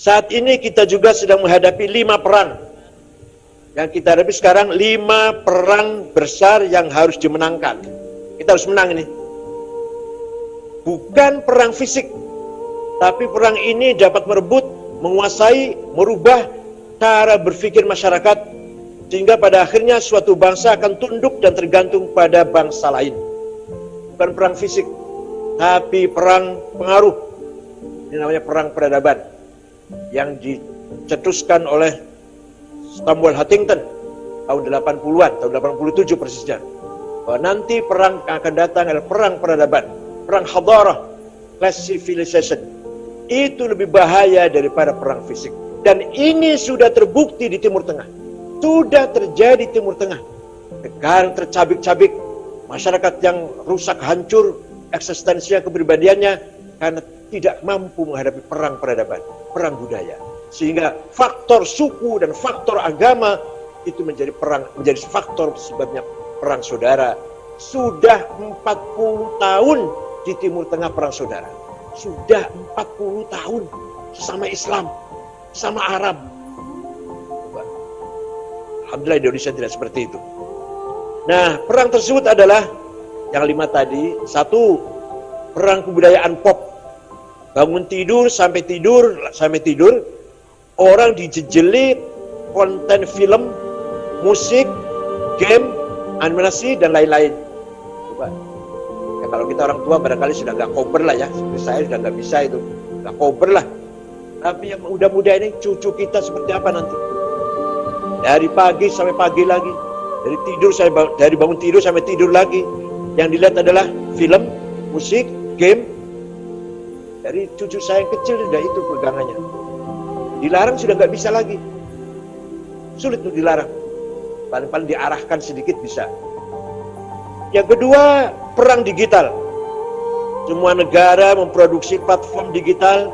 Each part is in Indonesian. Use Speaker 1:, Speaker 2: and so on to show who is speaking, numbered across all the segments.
Speaker 1: Saat ini kita juga sedang menghadapi 5 perang. Yang kita hadapi sekarang 5 perang besar yang harus dimenangkan. Kita harus menang ini. Bukan perang fisik, tapi perang ini dapat merebut, menguasai, merubah cara berpikir masyarakat, sehingga pada akhirnya suatu bangsa akan tunduk dan tergantung pada bangsa lain. Bukan perang fisik, tapi perang pengaruh. Ini namanya perang peradaban yang dicetuskan oleh Samuel Huntington tahun 80-an, tahun 87 persisnya. Bahwa nanti perang akan datang adalah perang peradaban, perang hadarah, class civilization. Itu lebih bahaya daripada perang fisik. Dan ini sudah terbukti di Timur Tengah. Sudah terjadi di Timur Tengah. Negara yang tercabik-cabik, masyarakat yang rusak, hancur, eksistensinya, kepribadiannya, karena tidak mampu menghadapi perang peradaban, perang budaya. Sehingga faktor suku dan faktor agama itu menjadi faktor sebabnya perang saudara. Sudah 40 tahun di Timur Tengah perang saudara. Sudah 40 tahun sesama Islam, sama Arab. Alhamdulillah Indonesia tidak seperti itu. Nah, perang tersebut adalah yang 5 tadi. 1, perang kebudayaan pop. Bangun tidur sampai tidur. Orang dijejeli konten film, musik, game, animasi, dan lain-lain. Coba. Ya, kalau kita orang tua barangkali sudah gak kober lah ya. Seperti saya sudah gak bisa itu. Gak kober lah. Tapi yang muda-muda ini, cucu kita seperti apa nanti? Dari pagi sampai pagi lagi. Dari bangun tidur sampai tidur lagi. Yang dilihat adalah film, musik, game. Dari cucu saya yang kecil sudah itu pegangannya. Dilarang sudah nggak bisa lagi. Sulit untuk dilarang. Paling-paling diarahkan sedikit bisa. Yang kedua, perang digital. Semua negara memproduksi platform digital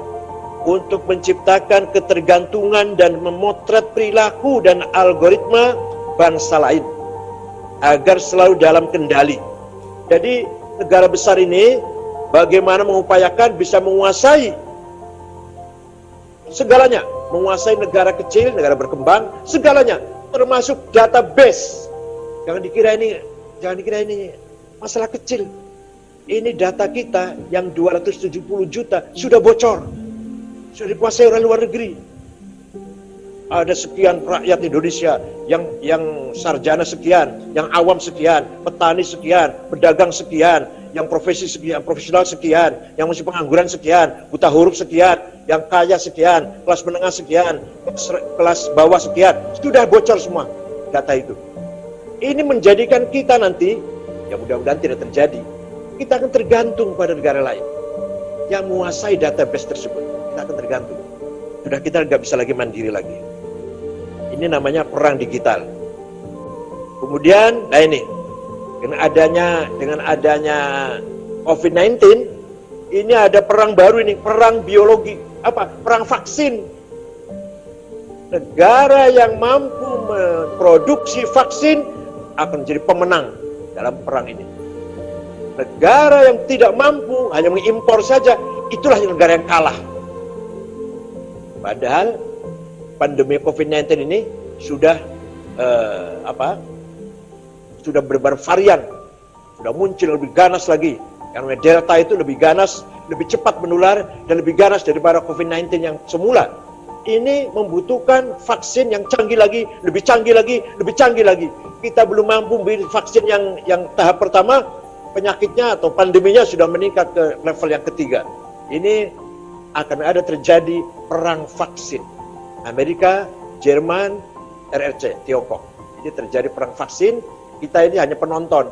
Speaker 1: untuk menciptakan ketergantungan dan memotret perilaku dan algoritma bangsa lain agar selalu dalam kendali. Jadi negara besar ini bagaimana mengupayakan bisa menguasai segalanya, menguasai negara kecil, negara berkembang, segalanya, termasuk database. Jangan dikira ini masalah kecil. Ini data kita yang 270 juta sudah bocor, sudah dikuasai orang luar negeri. Ada sekian rakyat Indonesia yang sarjana sekian, yang awam sekian, petani sekian, pedagang sekian, yang profesi sekian, profesional sekian, yang masih pengangguran sekian, buta huruf sekian, yang kaya sekian, kelas menengah sekian, kelas bawah sekian, sudah bocor semua data itu. Ini menjadikan kita nanti, ya mudah-mudahan tidak terjadi, kita akan tergantung pada negara lain yang menguasai database tersebut. Kita akan tergantung. Sudah kita nggak bisa lagi mandiri lagi. Ini namanya perang digital. Kemudian, nah ini dengan adanya COVID-19, ini ada perang baru ini, perang biologi. Apa? Perang vaksin. Negara yang mampu memproduksi vaksin akan menjadi pemenang dalam perang ini. Negara yang tidak mampu, hanya mengimpor saja, itulah negara yang kalah. Padahal pandemi COVID-19 ini sudah sudah bervarian, sudah muncul lebih ganas lagi. Karena Delta itu lebih ganas, lebih cepat menular, dan lebih ganas daripada COVID-19 yang semula. Ini membutuhkan vaksin yang canggih lagi, lebih canggih lagi, lebih canggih lagi. Kita belum mampu memberi vaksin yang tahap pertama, penyakitnya atau pandeminya sudah meningkat ke level yang ketiga. Ini akan ada terjadi perang vaksin. Amerika, Jerman, RRC, Tiongkok. Ini terjadi perang vaksin. Kita ini hanya penonton.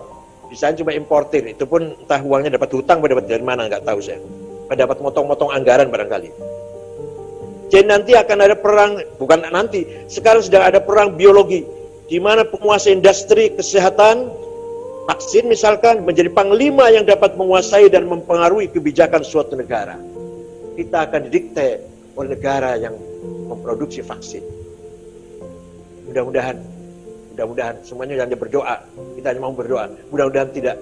Speaker 1: Bisa cuma importir. Itu pun entah uangnya dapat hutang, dapat dari mana, nggak tahu saya. Dapat motong-motong anggaran barangkali. Jadi nanti akan ada perang, bukan nanti, sekarang sedang ada perang biologi, di mana penguasa industri kesehatan, vaksin misalkan, menjadi panglima yang dapat menguasai dan mempengaruhi kebijakan suatu negara. Kita akan didikte oleh negara yang memproduksi vaksin. Mudah-mudahan semuanya hanya berdoa. Kita hanya mau berdoa. Mudah-mudahan tidak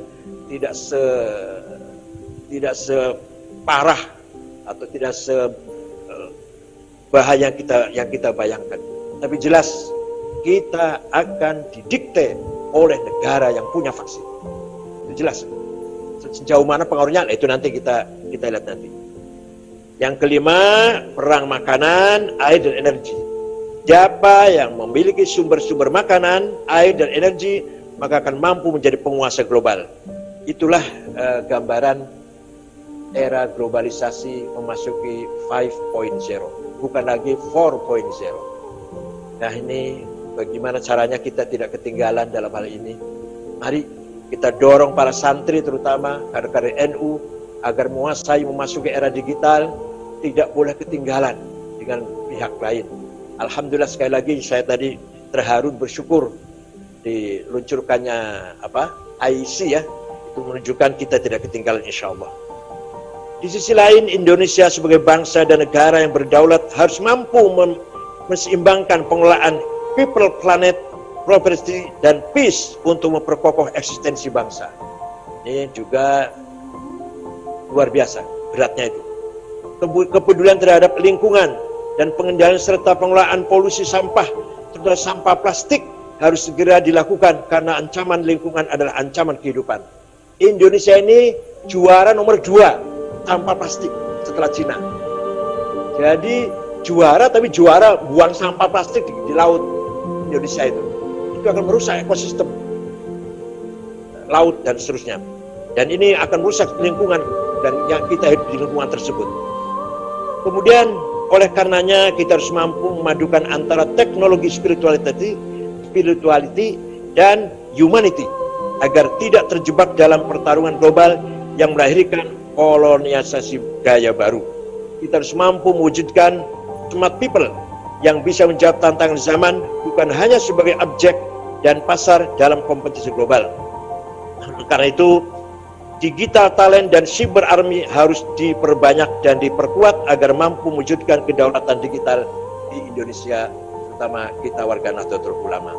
Speaker 1: separah atau tidak bahaya yang kita bayangkan. Tapi jelas kita akan didikte oleh negara yang punya vaksin. Itu jelas. Sejauh mana pengaruhnya, itu nanti kita lihat nanti. Yang kelima, perang makanan, air dan energi. Siapa yang memiliki sumber-sumber makanan, air dan energi, maka akan mampu menjadi penguasa global. Itulah gambaran era globalisasi memasuki 5.0, bukan lagi 4.0. Nah, ini bagaimana caranya kita tidak ketinggalan dalam hal ini. Mari kita dorong para santri, terutama kader-kader NU, agar menguasai memasuki era digital, tidak boleh ketinggalan dengan pihak lain. Alhamdulillah, sekali lagi saya tadi terharu bersyukur diluncurkannya IC ya, itu menunjukkan kita tidak ketinggalan insya Allah. Di sisi lain, Indonesia sebagai bangsa dan negara yang berdaulat harus mampu menseimbangkan pengelolaan people, planet, property, dan peace untuk memperkokoh eksistensi bangsa. Ini juga luar biasa beratnya itu. Kepedulian terhadap lingkungan dan pengendalian serta pengelolaan polusi sampah, terutama sampah plastik, harus segera dilakukan karena ancaman lingkungan adalah ancaman kehidupan. Indonesia ini juara nomor 2 sampah plastik setelah Cina. Jadi juara, tapi juara buang sampah plastik di laut Indonesia itu akan merusak ekosistem laut dan seterusnya. Dan ini akan merusak lingkungan dan yang kita hidup di lingkungan tersebut. Kemudian oleh karenanya kita harus mampu memadukan antara teknologi spirituality dan humanity agar tidak terjebak dalam pertarungan global yang melahirkan kolonialisasi gaya baru. Kita harus mampu mewujudkan smart people yang bisa menjawab tantangan zaman, bukan hanya sebagai objek dan pasar dalam kompetisi global. Karena itu, digital talent dan cyber army harus diperbanyak dan diperkuat agar mampu mewujudkan kedaulatan digital di Indonesia, terutama kita warga Nahdlatul Ulama.